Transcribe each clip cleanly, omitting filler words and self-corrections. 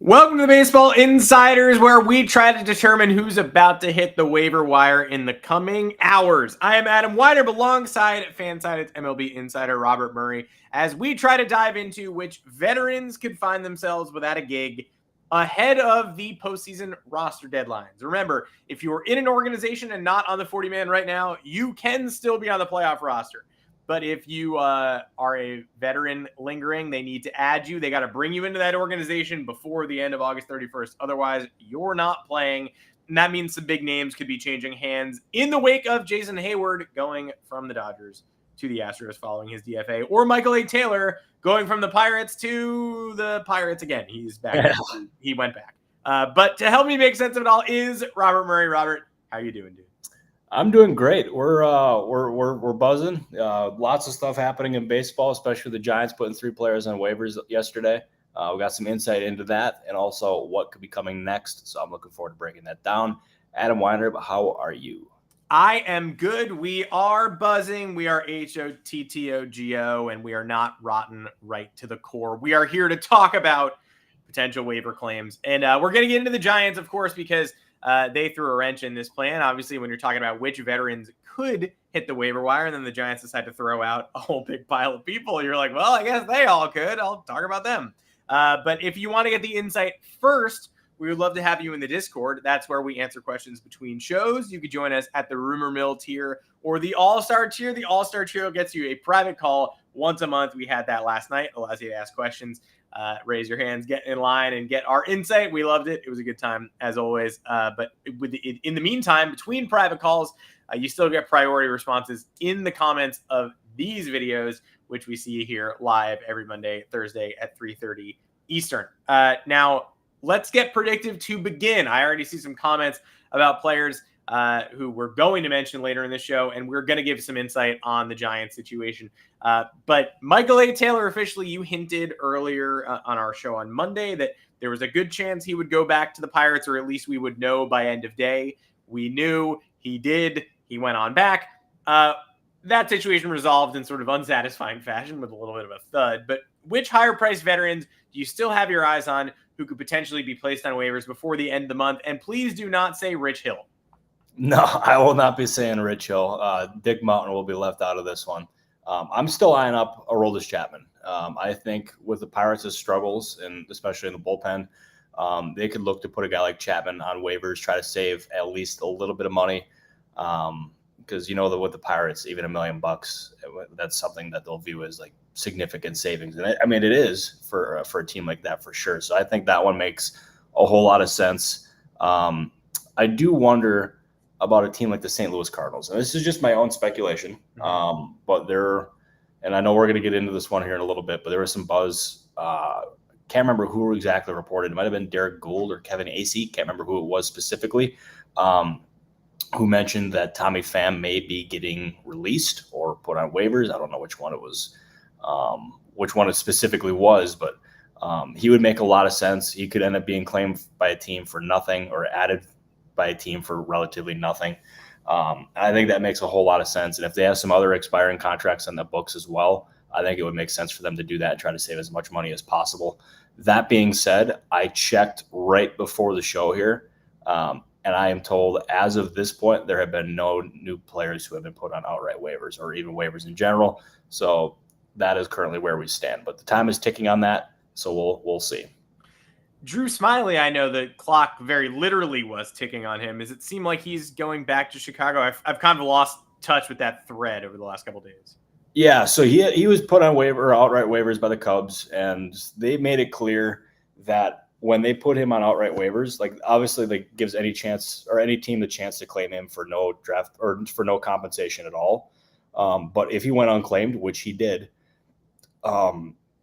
Welcome to the Baseball Insiders, where we try to determine who's about to hit the waiver wire in the coming hours. I am Adam Weinrib, alongside Fansided's MLB insider Robert Murray, as we try to dive into which veterans could find themselves without a gig ahead of the postseason roster deadlines. Remember, if you are in an organization and not on the 40-man right now, you can still be on the playoff roster. But if you are a veteran lingering, they need to add you. They got to bring you into that organization before the end of August 31st. Otherwise, you're not playing. And that means some big names could be changing hands in the wake of Jason Heyward going from the Dodgers to the Astros following his DFA, or Michael A. Taylor going from the Pirates to the Pirates again. He's back. He went back. But to help me make sense of it all is Robert Murray. Robert, how you doing, dude? I'm doing great. We're buzzing. Lots of stuff happening in baseball, especially the Giants putting 3 players on waivers yesterday. We got some insight into that and also what could be coming next. So I'm looking forward to breaking that down. Adam Weinrib, how are you? I am good. We are buzzing. We are HOTTOGO, and we are not rotten right to the core. We are here to talk about potential waiver claims. And we're going to get into the Giants, of course, because they threw a wrench in this plan. Obviously, when you're talking about which veterans could hit the waiver wire, and then the Giants decide to throw out a whole big pile of people, you're like, well, I guess they all could. I'll talk about them. But if you want to get the insight first, we would love to have you in the Discord. That's where we answer questions between shows. You could join us at the Rumor Mill tier or the All-Star tier. The All-Star tier gets you a private call once a month. We had that last night. Allows you to ask questions. Raise your hands, get in line, and get our insight. We loved it. It was a good time, as always. But in the meantime, between private calls, you still get priority responses in the comments of these videos, which we see here live every Monday, Thursday at 3:30 Eastern. Now, let's get predictive to begin. I already see some comments about players who we're going to mention later in the show, and we're going to give some insight on the Giants situation. But Michael A. Taylor, officially, you hinted earlier on our show on Monday that there was a good chance he would go back to the Pirates, or at least we would know by end of day. We knew he did. He went on back. That situation resolved in sort of unsatisfying fashion with a little bit of a thud. But which higher-priced veterans do you still have your eyes on who could potentially be placed on waivers before the end of the month? And please do not say Rich Hill. No, I will not be saying Rich Hill. Dick Mountain will be left out of this one. I'm still eyeing up Aroldis Chapman. I think with the Pirates' struggles, and especially in the bullpen, they could look to put a guy like Chapman on waivers, try to save at least a little bit of money. Because you know that with the Pirates, even $1 million, that's something that they'll view as like significant savings. And I mean, it is for a team like that for sure. So I think that one makes a whole lot of sense. I do wonder about a team like the St. Louis Cardinals. And this is just my own speculation. But and I know we're going to get into this one here in a little bit, but there was some buzz. Can't remember who exactly reported. It might have been Derek Gould or Kevin Acee. Can't remember who it was specifically. Who mentioned that Tommy Pham may be getting released or put on waivers. I don't know which one it was, which one it specifically was, but he would make a lot of sense. He could end up being claimed by a team for nothing or added by a team for relatively nothing. I think that makes a whole lot of sense. And if they have some other expiring contracts on the books as well, I think it would make sense for them to do that and try to save as much money as possible. That being said, I checked right before the show here. And I am told as of this point, there have been no new players who have been put on outright waivers or even waivers in general. So that is currently where we stand. But the time is ticking on that, so we'll see. Drew Smiley, I know the clock very literally was ticking on him. Does it seem like he's going back to Chicago? I've kind of lost touch with that thread over the last couple of days. Yeah, so he was put on outright waivers by the Cubs, and they made it clear that when they put him on outright waivers, like obviously like gives any chance or any team the chance to claim him for no draft or for no compensation at all. But if he went unclaimed, which he did,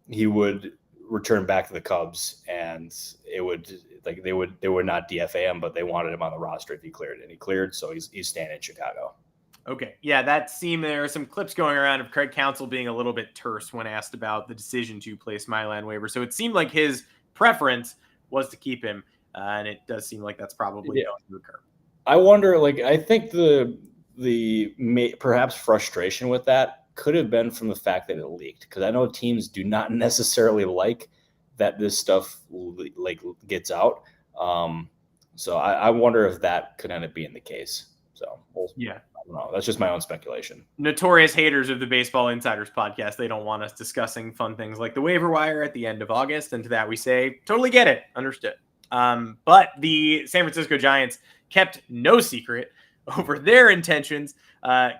he would return back to the Cubs, and it would like they would not DFA him, but they wanted him on the roster if he cleared, and he cleared, so he's staying in Chicago. Okay, yeah, that seemed there are some clips going around of Craig Counsell being a little bit terse when asked about the decision to place Smiley on waiver. So it seemed like his preference was to keep him, and it does seem like that's probably going to occur. I wonder, like, I think the perhaps frustration with that could have been from the fact that it leaked, because I know teams do not necessarily like that this stuff like gets out. So I wonder if that could end up being the case. So yeah, I don't know. That's just my own speculation. Notorious haters of the Baseball Insiders podcast. They don't want us discussing fun things like the waiver wire at the end of August. And to that we say, totally get it. Understood. But the San Francisco Giants kept no secret over their intentions.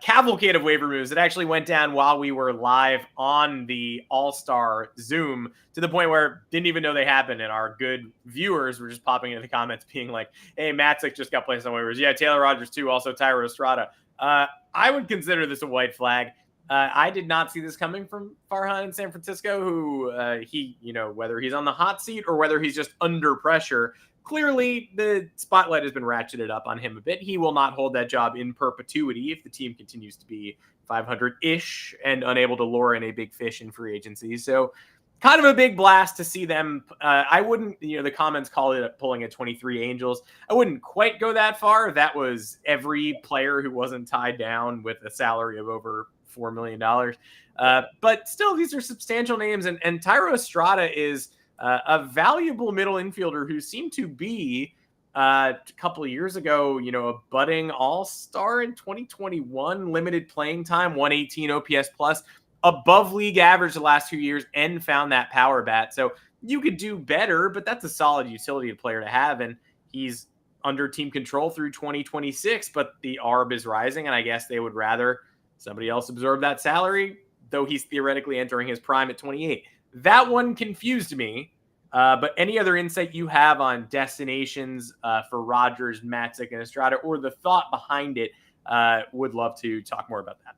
Cavalcade of waiver moves that actually went down while we were live on the All-Star Zoom, to the point where didn't even know they happened, and our good viewers were just popping into the comments being like, hey, Matzik just got placed on waivers. Yeah, Taylor Rogers too, also Thairo Estrada. I would consider this a white flag. I did not see this coming from Farhan in San Francisco, who whether he's on the hot seat or whether he's just under pressure, clearly the spotlight has been ratcheted up on him a bit. He will not hold that job in perpetuity if the team continues to be 500-ish and unable to lure in a big fish in free agency. So kind of a big blast to see them. I wouldn't, the comments call it pulling a 23 Angels. I wouldn't quite go that far. That was every player who wasn't tied down with a salary of over $4 million. But still, these are substantial names. And Thairo Estrada is a valuable middle infielder who seemed to be a couple of years ago, a budding all-star in 2021, limited playing time, 118 OPS plus, above league average the last 2 years, and found that power bat. So you could do better, but that's a solid utility player to have. And he's under team control through 2026, but the ARB is rising. And I guess they would rather somebody else absorb that salary, though he's theoretically entering his prime at 28. That one confused me. But any other insight you have on destinations for Rogers, Matzik, and Estrada, or the thought behind it, would love to talk more about that.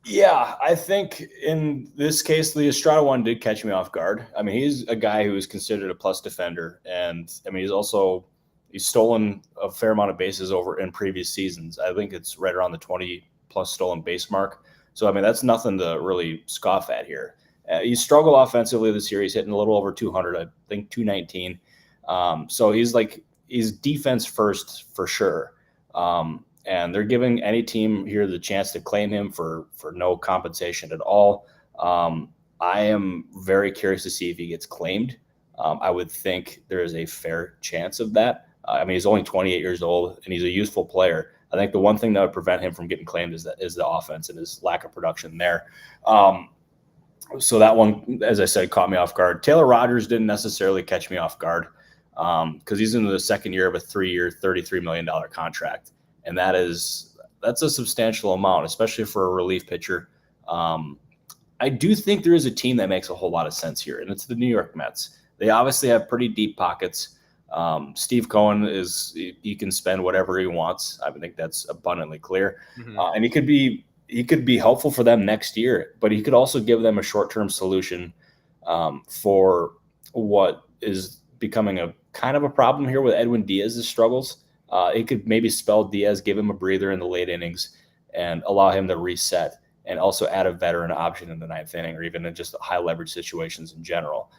Yeah, I think in this case, the Estrada one did catch me off guard. I mean, he's a guy who is considered a plus defender. And I mean, he's stolen a fair amount of bases over in previous seasons. I think it's right around the 20 plus stolen base mark. So, I mean, that's nothing to really scoff at here. He struggled offensively this year. He's hitting a little over 200, I think 219. So he's defense first for sure. And they're giving any team here the chance to claim him for no compensation at all. I am very curious to see if he gets claimed. I would think there is a fair chance of that. I mean, he's only 28 years old and he's a youthful player. I think the one thing that would prevent him from getting claimed is the offense and his lack of production there. So that one, as I said, caught me off guard. Taylor Rogers didn't necessarily catch me off guard because he's in the second year of a 3-year, $33 million contract. And that's a substantial amount, especially for a relief pitcher. I do think there is a team that makes a whole lot of sense here, and it's the New York Mets. They obviously have pretty deep pockets. Steve Cohen he can spend whatever he wants. I think that's abundantly clear. Mm-hmm. And he could be helpful for them next year, but he could also give them a short-term solution for what is becoming a kind of a problem here with Edwin Diaz's struggles. It could maybe spell Diaz, give him a breather in the late innings and allow him to reset, and also add a veteran option in the ninth inning or even in just high leverage situations in general.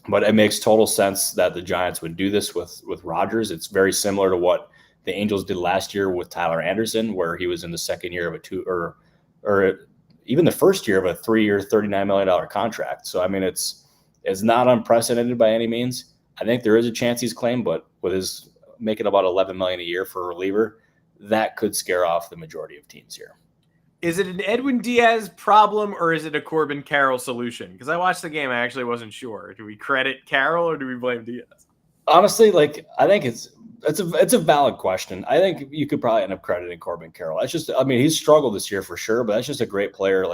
But it makes total sense that the Giants would do this with Rogers. It's very similar to what the Angels did last year with Tyler Anderson, where he was in the second year of or even the first year of a 3-year, $39 million contract. So, I mean, it's not unprecedented by any means. I think there is a chance he's claimed, but with his making about $11 million a year for a reliever, that could scare off the majority of teams here. Is it an Edwin Diaz problem or is it a Corbin Carroll solution? Because I watched the game, I actually wasn't sure. Do we credit Carroll or do we blame Diaz? Honestly, I think it's a valid question. I think you could probably end up crediting Corbin Carroll. He's struggled this year for sure, but that's just a great player,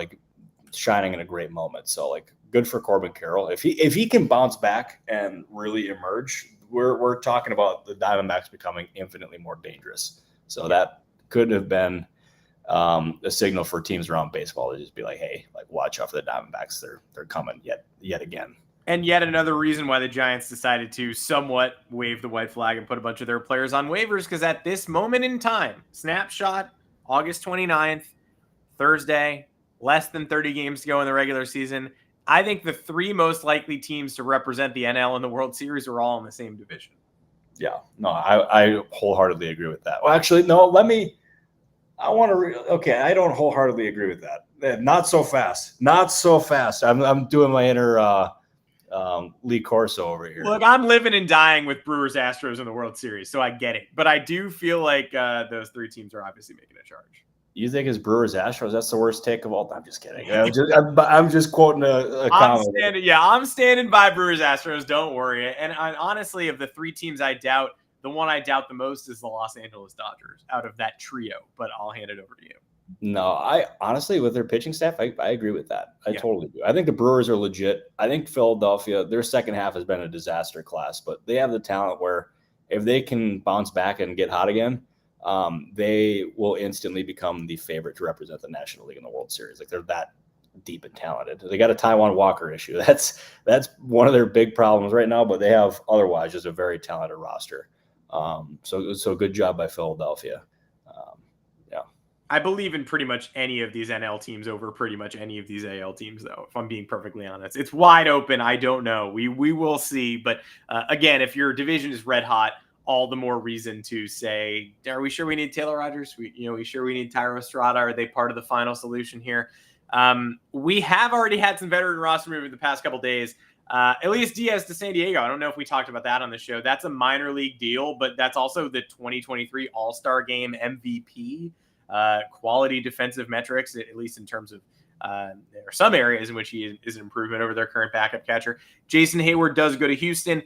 shining in a great moment. So, good for Corbin Carroll. If he can bounce back and really emerge, we're talking about the Diamondbacks becoming infinitely more dangerous. So that could have been a signal for teams around baseball to just be like, hey, watch out for the Diamondbacks. They're coming yet again. And yet another reason why the Giants decided to somewhat wave the white flag and put a bunch of their players on waivers, because at this moment in time, snapshot, August 29th, Thursday, less than 30 games to go in the regular season, I think the three most likely teams to represent the NL in the World Series are all in the same division. Yeah, no, I wholeheartedly agree with that. Well, actually, no, I don't wholeheartedly agree with that. Not so fast. I'm doing my inner Lee Corso over here. Look, I'm living and dying with Brewers Astros in the World Series, so I get it. But I do feel like those three teams are obviously making a charge. You think it's Brewers Astros? That's the worst take of all time. I'm just kidding. I'm just quoting a comment. I'm standing by Brewers Astros. Don't worry. And honestly, of the three teams I doubt, the one I doubt the most is the Los Angeles Dodgers out of that trio. But I'll hand it over to you. No, I honestly, with their pitching staff, I agree with that. I totally do. I think the Brewers are legit. I think Philadelphia, their second half has been a disaster class, but they have the talent where if they can bounce back and get hot again, they will instantly become the favorite to represent the National League in the World Series. Like, they're that deep and talented. They got a Taijuan Walker issue. That's one of their big problems right now, but they have otherwise just a very talented roster. So good job by Philadelphia. I believe in pretty much any of these NL teams over pretty much any of these AL teams, though, if I'm being perfectly honest. It's wide open. I don't know. We will see. But again, if your division is red hot, all the more reason to say, are we sure we need Taylor Rogers? We sure we need Thairo Estrada? Are they part of the final solution here? We have already had some veteran roster movement the past couple days. Elias Diaz to San Diego. I don't know if we talked about that on the show. That's a minor league deal, but that's also the 2023 All-Star Game MVP. Quality defensive metrics, at least in terms of there are some areas in which he is an improvement over their current backup catcher. Jason Heyward does go to Houston.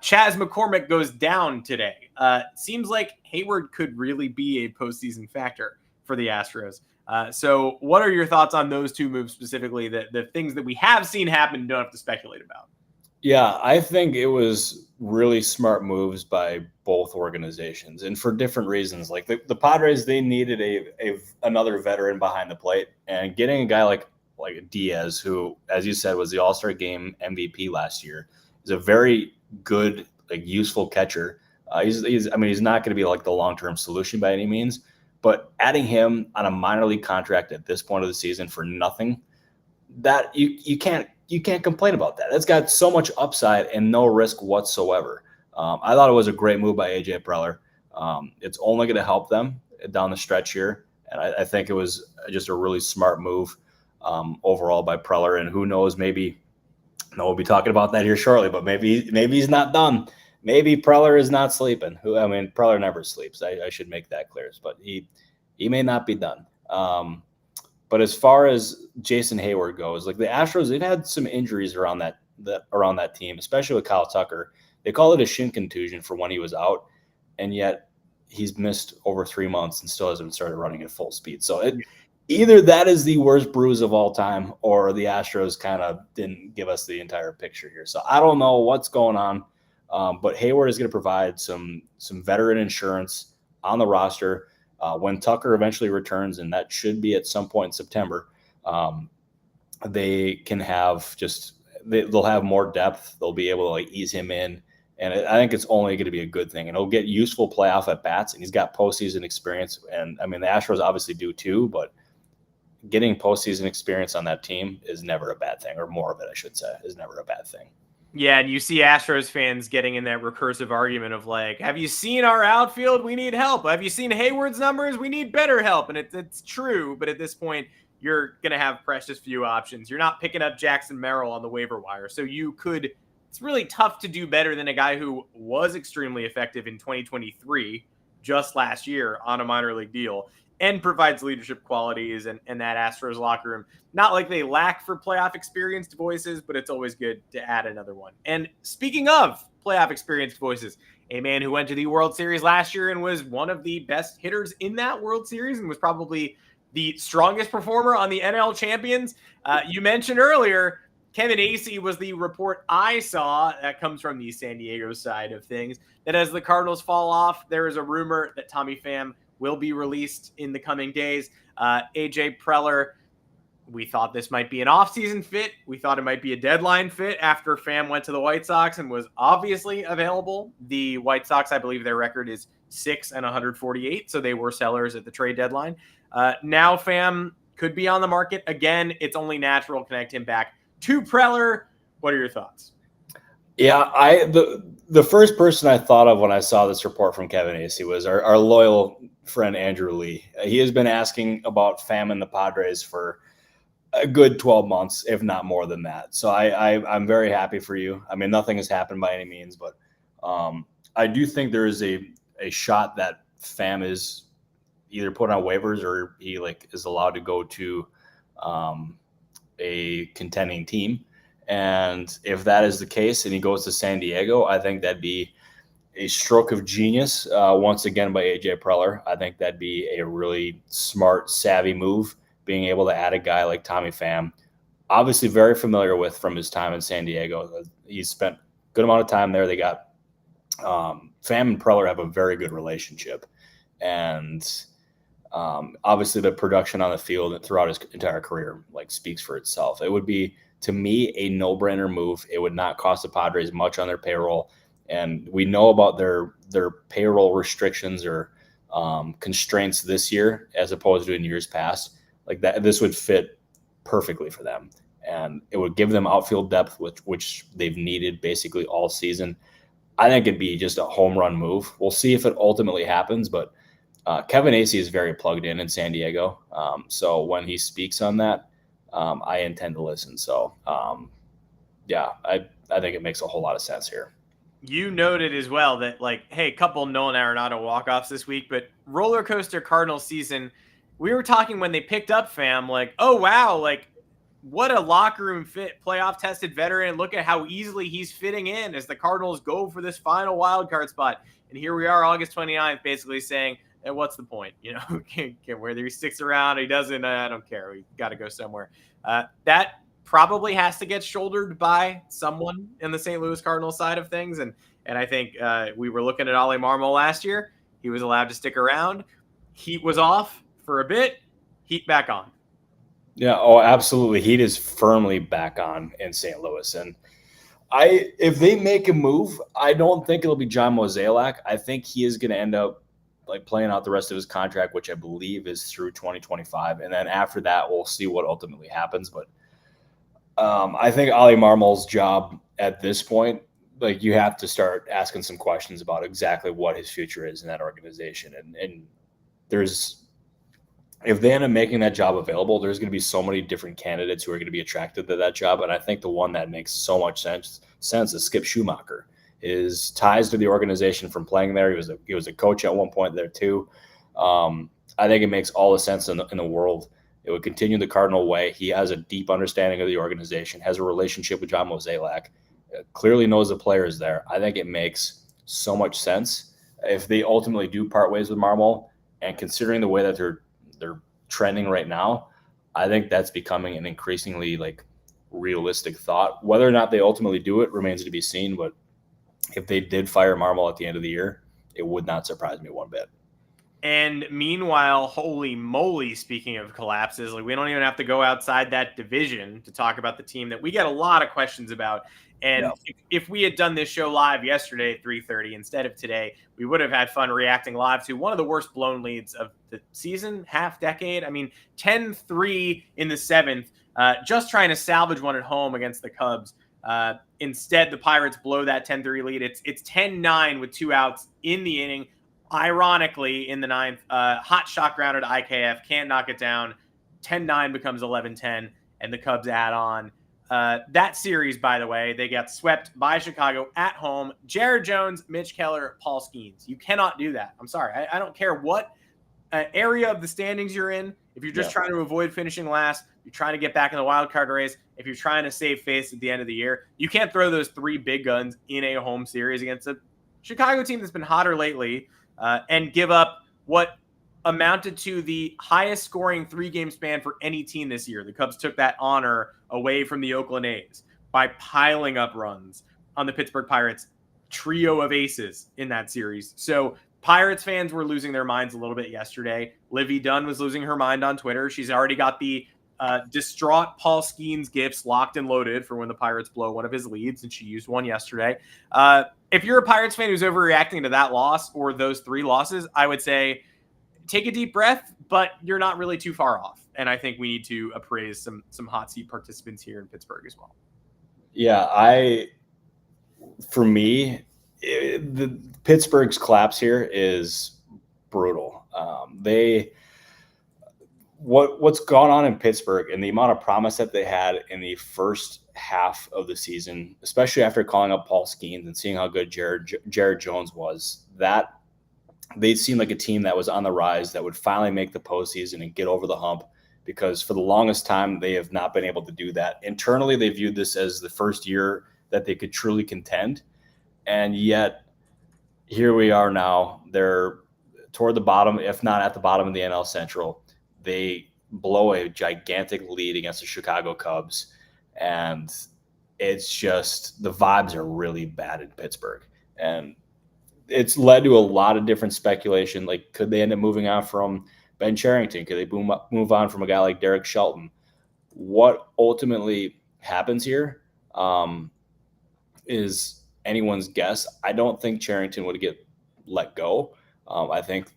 Chas McCormick goes down today. Seems like Heyward could really be a postseason factor for the Astros. So what are your thoughts on those two moves specifically, the things that we have seen happen and don't have to speculate about? Yeah, I think it was really smart moves by both organizations, and for different reasons. Like the Padres, they needed another veteran behind the plate, and getting a guy like Diaz, who, as you said, was the All-Star Game MVP last year, is a very good, useful catcher. He's not going to be like the long-term solution by any means, but adding him on a minor league contract at this point of the season for nothing, that you can't complain about that. That's got so much upside and no risk whatsoever. I thought it was a great move by AJ Preller. It's only going to help them down the stretch here. And I think it was just a really smart move overall by Preller. And who knows, maybe we'll be talking about that here shortly, but maybe he's not done. Maybe Preller is not sleeping. Preller never sleeps. I should make that clear. But he may not be done. But as far as Jason Heyward goes, the Astros, they've had some injuries around that team, especially with Kyle Tucker. They call it a shin contusion for when he was out, and yet he's missed over 3 months and still hasn't started running at full speed. So either that is the worst bruise of all time, or the Astros kind of didn't give us the entire picture here. So I don't know what's going on, but Heyward is going to provide some veteran insurance on the roster. When Tucker eventually returns, and that should be at some point in September, they can have they'll have more depth. They'll be able to ease him in. And I think it's only going to be a good thing. And he'll get useful playoff at bats, and he's got postseason experience. And the Astros obviously do too, but getting postseason experience on that team is never a bad thing, or more of it, I should say, is never a bad thing. Yeah, and you see Astros fans getting in that recursive argument of have you seen our outfield? We need help. Have you seen Heyward's numbers? We need better help. And it's true, but at this point, you're going to have precious few options. You're not picking up Jackson Merrill on the waiver wire. So it's really tough to do better than a guy who was extremely effective in 2023, just last year, on a minor league deal, and provides leadership qualities and that Astros locker room. Not like they lack for playoff experienced voices, but it's always good to add another one. And speaking of playoff experienced voices, a man who went to the World Series last year and was one of the best hitters in that World Series and was probably the strongest performer on the NL champions. You mentioned earlier, Kevin Acee was the report I saw that comes from the San Diego side of things, that as the Cardinals fall off, there is a rumor that Tommy Pham will be released in the coming days. AJ Preller, we thought this might be an offseason fit. We thought it might be a deadline fit after Pham went to the White Sox and was obviously available. The White Sox, I believe their record is 6-148, so they were sellers at the trade deadline. Now Pham could be on the market again. It's only natural to connect him back to Preller. What are your thoughts? Yeah, the first person I thought of when I saw this report from Kevin Acee was our loyal friend Andrew Lee. He has been asking about Pham and the Padres for a good 12 months, if not more than that. So I'm very happy for you. I mean, nothing has happened by any means, but I do think there is a shot that Pham is either put on waivers or he is allowed to go to a contending team. And if that is the case and he goes to San Diego, I think that'd be a stroke of genius once again by AJ Preller. I think that'd be a really smart, savvy move, being able to add a guy like Tommy Pham, obviously very familiar with from his time in San Diego. He's spent a good amount of time there. They got Pham and Preller have a very good relationship. And obviously the production on the field throughout his entire career speaks for itself. It would be, to me, a no-brainer move. It would not cost the Padres much on their payroll. And we know about their payroll restrictions or constraints this year as opposed to in years past. This would fit perfectly for them. And it would give them outfield depth, which they've needed basically all season. I think it'd be just a home run move. We'll see if it ultimately happens, but Kevin Acee is very plugged in San Diego. So when he speaks on that, I intend to listen. So, yeah, I think it makes a whole lot of sense here. You noted as well that, hey, a couple Nolan Arenado walk-offs this week, but roller coaster Cardinals season, we were talking when they picked up Pham, oh, wow, what a locker room fit, playoff tested veteran. Look at how easily he's fitting in as the Cardinals go for this final wild card spot. And here we are, August 29th, basically saying, hey, what's the point? Whether he sticks around or he doesn't, I don't care. We got to go somewhere. That probably has to get shouldered by someone in the St. Louis Cardinals side of things. And I think we were looking at Ollie Marmol last year. He was allowed to stick around. Heat was off for a bit. Heat back on. Yeah, oh, absolutely. Heat is firmly back on in St. Louis. And if they make a move, I don't think it'll be John Mozeliak. I think he is going to end up playing out the rest of his contract, which I believe is through 2025. And then after that, we'll see what ultimately happens. But I think Ollie Marmol's job at this point, you have to start asking some questions about exactly what his future is in that organization. And if they end up making that job available, there's going to be so many different candidates who are going to be attracted to that job. And I think the one that makes so much sense is Skip Schumacher. His ties to the organization from playing there. He was a coach at one point there too. I think it makes all the sense in the world. It would continue the Cardinal way. He has a deep understanding of the organization, has a relationship with John Mozeliak, clearly knows the players there. I think it makes so much sense if they ultimately do part ways with Marmol. And considering the way that they're trending right now, I think that's becoming an increasingly realistic thought. Whether or not they ultimately do it remains to be seen. But if they did fire Marmol at the end of the year, it would not surprise me one bit. And meanwhile, holy moly, speaking of collapses, we don't even have to go outside that division to talk about the team that we get a lot of questions about. And if we had done this show live yesterday at 3:30 instead of today, we would have had fun reacting live to one of the worst blown leads of the season, half decade. I mean, 10-3 in the seventh, just trying to salvage one at home against the Cubs. Instead, the Pirates blow that 10-3 lead. It's 10-9 with 2 outs in the inning. Ironically, in the ninth, hot shot grounder to IKF, can't knock it down. 10-9 becomes 11-10, and the Cubs add on. That series, by the way, they got swept by Chicago at home. Jared Jones, Mitch Keller, Paul Skeens. You cannot do that. I'm sorry. I don't care what area of the standings you're in. If you're just trying to avoid finishing last, you're trying to get back in the wild card race, if you're trying to save face at the end of the year, you can't throw those 3 big guns in a home series against a Chicago team that's been hotter lately and give up what amounted to the highest scoring 3-game span for any team this year. The Cubs took that honor away from the Oakland A's by piling up runs on the Pittsburgh Pirates trio of aces in that series. So Pirates fans were losing their minds a little bit yesterday. Livy Dunn was losing her mind on Twitter. She's already got the distraught Paul Skeens gifts locked and loaded for when the Pirates blow one of his leads, and she used one yesterday. If you're a Pirates fan who's overreacting to that loss or those 3 losses, I would say take a deep breath, but you're not really too far off. And I think we need to appraise some hot seat participants here in Pittsburgh as well. Yeah, for me, the Pittsburgh's collapse here is brutal. what's gone on in Pittsburgh and the amount of promise that they had in the first half of the season, especially after calling up Paul Skeens and seeing how good Jared Jones was, that they seemed like a team that was on the rise that would finally make the postseason and get over the hump, because for the longest time they have not been able to do that. Internally, they viewed this as the first year that they could truly contend, and yet here we are now. They're toward the bottom, if not at the bottom of the NL Central. They blow a gigantic lead against the Chicago Cubs, and it's just the vibes are really bad in Pittsburgh. And it's led to a lot of different speculation. Like, could they end up moving on from Ben Cherington? Could they move on from a guy like Derek Shelton? What ultimately happens here is anyone's guess. I don't think Cherington would get let go. I think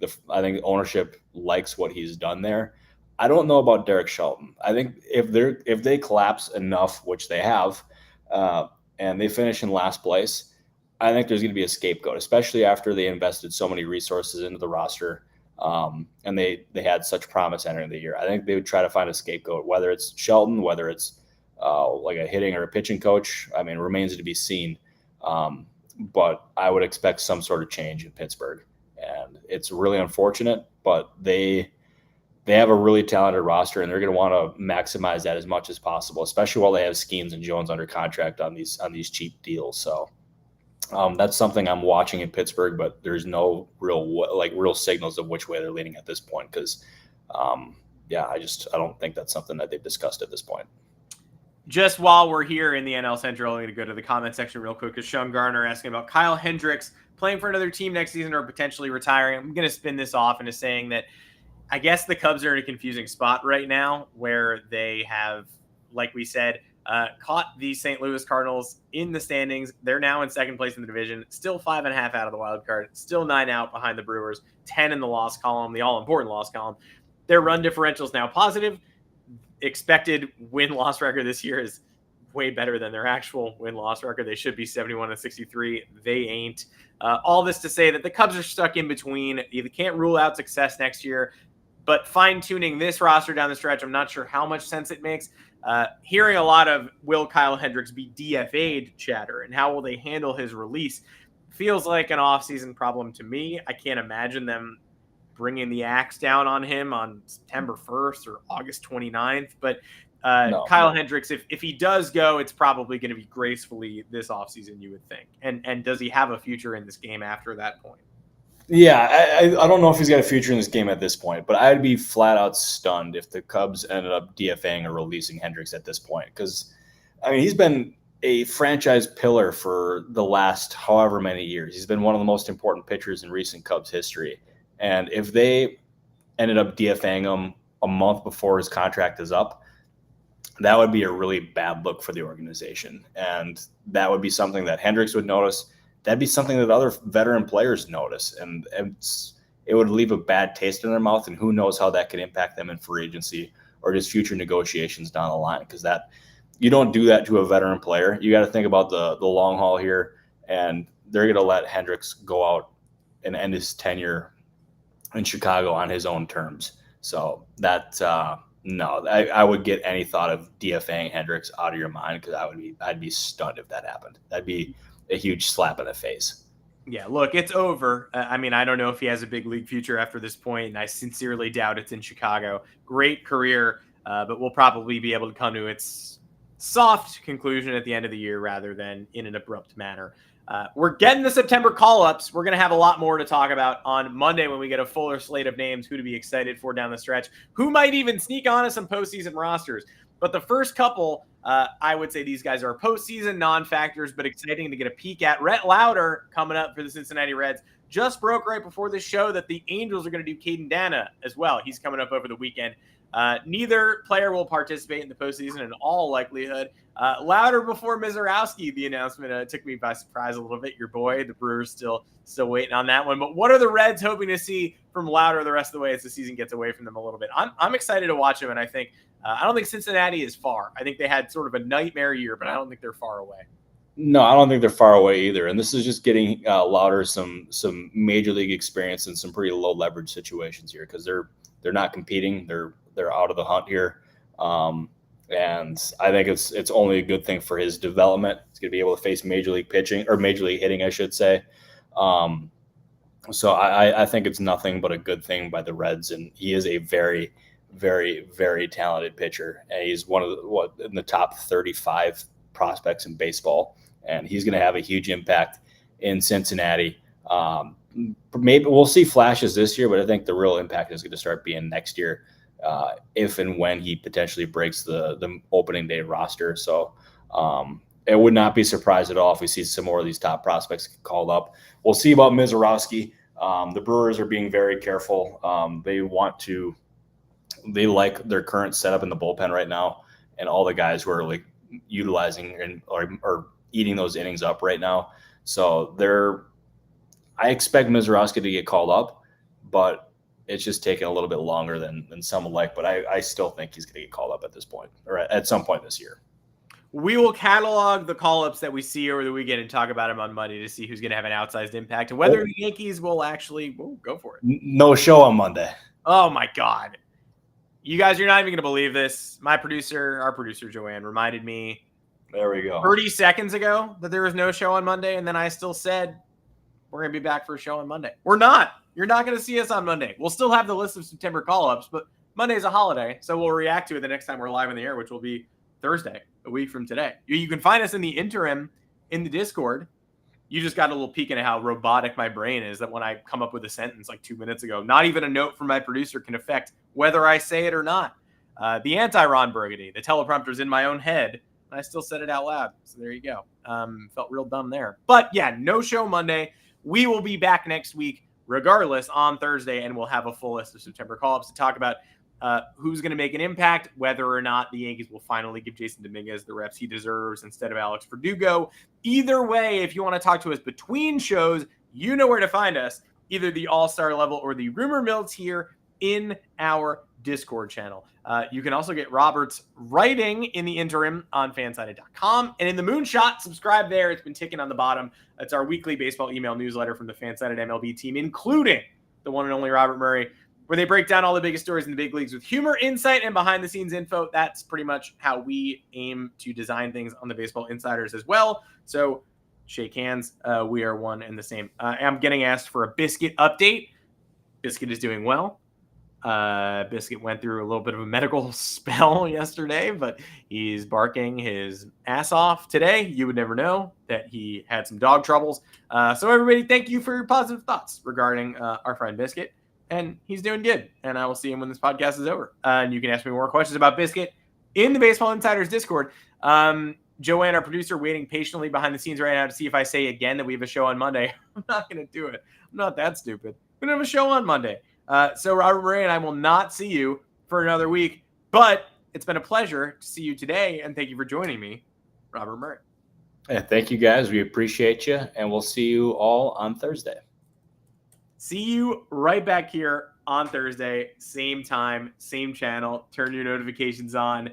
ownership likes what he's done there. I don't know about Derek Shelton. I think if they collapse enough, which they have, and they finish in last place, I think there's going to be a scapegoat, especially after they invested so many resources into the roster, and they had such promise entering the year. I think they would try to find a scapegoat, whether it's Shelton, whether it's like a hitting or a pitching coach. I mean, remains to be seen. But I would expect some sort of change in Pittsburgh. And it's really unfortunate, but they have a really talented roster, and they're going to want to maximize that as much as possible, especially while they have Skeens and Jones under contract on these cheap deals. So that's something I'm watching in Pittsburgh, but there's no real signals of which way they're leaning at this point. Because I don't think that's something that they've discussed at this point. Just while we're here in the NL Central, I'm going to go to the comment section real quick, because Sean Garner asking about Kyle Hendricks playing for another team next season or potentially retiring. I'm going to spin this off into saying that I guess the Cubs are in a confusing spot right now, where they have, like we said, caught the St. Louis Cardinals in the standings. They're now in second place in the division, still 5.5 out of the wild card, still 9 out behind the Brewers, 10 in the loss column, the all-important loss column. Their run differential is now positive. Expected win-loss record this year is way better than their actual win-loss record. They should be 71-63. They ain't. All this to say that the Cubs are stuck in between. You can't rule out success next year, but fine-tuning this roster down the stretch, I'm not sure how much sense it makes. Hearing a lot of will Kyle Hendricks be DFA'd chatter, and how will they handle his release, feels like an off-season problem to me. I can't imagine them bringing the axe down on him on September 1st or August 29th. But Kyle Hendricks, if he does go, it's probably going to be gracefully this offseason, you would think. And does he have a future in this game after that point? Yeah, I don't know if he's got a future in this game at this point, but I'd be flat out stunned if the Cubs ended up DFAing or releasing Hendricks at this point. Because, I mean, he's been a franchise pillar for the last however many years. He's been one of the most important pitchers in recent Cubs history. And if they ended up DFAing him a month before his contract is up, that would be a really bad look for the organization. And that would be something that Hendricks would notice. That'd be something that other veteran players notice. And it would leave a bad taste in their mouth. And who knows how that could impact them in free agency or just future negotiations down the line. Because you don't do that to a veteran player. You got to think about the long haul here. And they're going to let Hendricks go out and end his tenure in Chicago on his own terms. So no, I would get any thought of DFAing Hendricks out of your mind, because I'd be stunned if that happened. That'd be a huge slap in the face. Yeah, look, it's over. I mean, I don't know if he has a big league future after this point, and I sincerely doubt it's in Chicago. Great career, but we'll probably be able to come to its soft conclusion at the end of the year rather than in an abrupt manner. We're getting the September call-ups. We're going to have a lot more to talk about on Monday when we get a fuller slate of names, who to be excited for down the stretch, who might even sneak on us some postseason rosters. But the first couple, I would say these guys are postseason non-factors, but exciting to get a peek at. Rhett Lowder coming up for the Cincinnati Reds. Just broke right before this show that the Angels are going to do Caden Dana as well. He's coming up over the weekend. Neither player will participate in the postseason in all likelihood. Lowder before Mizorowski, the announcement took me by surprise a little bit. Your boy, the Brewers, still waiting on that one. But what are the Reds hoping to see from Lowder the rest of the way as the season gets away from them a little bit? I'm excited to watch him, and I think I don't think Cincinnati is far. I think they had sort of a nightmare year, but I don't think they're far away. No, I don't think they're far away either. And this is just getting Lowder some major league experience in some pretty low leverage situations here, because they're not competing. They're they're out of the hunt here. And I think it's only a good thing for his development. He's going to be able to face major league pitching, or major league hitting, I should say. So I think it's nothing but a good thing by the Reds, and he is a very, very, very talented pitcher, and he's one of in the top 35 prospects in baseball, and he's going to have a huge impact in Cincinnati. Maybe we'll see flashes this year, but I think the real impact is going to start being next year, if and when he potentially breaks the opening day roster. So it would not be surprised at all if we see some more of these top prospects get called up. We'll see about Mizorowski. The Brewers are being very careful. They like their current setup in the bullpen right now, and all the guys who are like utilizing and or eating those innings up right now. So I expect Mizorowski to get called up, but it's just taking a little bit longer than some would like. But I still think he's going to get called up at this point, or at some point this year. We will catalog the call-ups that we see over the weekend and talk about them on Monday to see who's going to have an outsized impact and whether the Yankees will actually go for it. No show on Monday. Oh, my God. You guys, you're not even going to believe this. Our producer, Joanne, reminded me there we go 30 seconds ago that there was no show on Monday, and then I still said we're going to be back for a show on Monday. We're not. You're not going to see us on Monday. We'll still have the list of September call-ups, but Monday's a holiday, so we'll react to it the next time we're live on the air, which will be Thursday, a week from today. You can find us in the interim in the Discord. You just got a little peek into how robotic my brain is, that when I come up with a sentence like 2 minutes ago, not even a note from my producer can affect whether I say it or not. The anti-Ron Burgundy, the teleprompter's in my own head, and I still said it out loud. So there you go. Felt real dumb there. But yeah, no show Monday. We will be back next week regardless on Thursday, and we'll have a full list of September call-ups to talk about who's going to make an impact, whether or not the Yankees will finally give Jason Dominguez the reps he deserves instead of Alex Verdugo. Either way, if you want to talk to us between shows, you know where to find us, either the all-star level or the rumor mill tier in our Discord channel. You can also get Robert's writing in the interim on fansided.com. And in the Moonshot, subscribe there. It's been ticking on the bottom. It's our weekly baseball email newsletter from the Fansided MLB team, including the one and only Robert Murray, where they break down all the biggest stories in the big leagues with humor, insight, and behind-the-scenes info. That's pretty much how we aim to design things on the Baseball Insiders as well. So shake hands. We are one and the same. I'm getting asked for a Biscuit update. Biscuit is doing well. Biscuit went through a little bit of a medical spell yesterday, but he's barking his ass off today. You would never know that he had some dog troubles. So everybody, thank you for your positive thoughts regarding our friend Biscuit. And he's doing good. And I will see him when this podcast is over. And you can ask me more questions about Biscuit in the Baseball Insiders Discord. Joanne, our producer, waiting patiently behind the scenes right now to see if I say again that we have a show on Monday. I'm not going to do it. I'm not that stupid. We're going to have a show on Monday. So Robert Murray and I will not see you for another week. But it's been a pleasure to see you today. And thank you for joining me, Robert Murray. Yeah, thank you, guys. We appreciate you. And we'll see you all on Thursday. See you right back here on Thursday, same time, same channel. Turn your notifications on.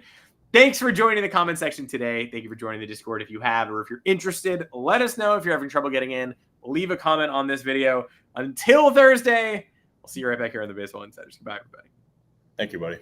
Thanks for joining the comment section today. Thank you for joining the Discord. If you have, or if you're interested, let us know if you're having trouble getting in. Leave a comment on this video. Until Thursday, we'll see you right back here on the Baseball Insiders. Goodbye, everybody. Thank you, buddy.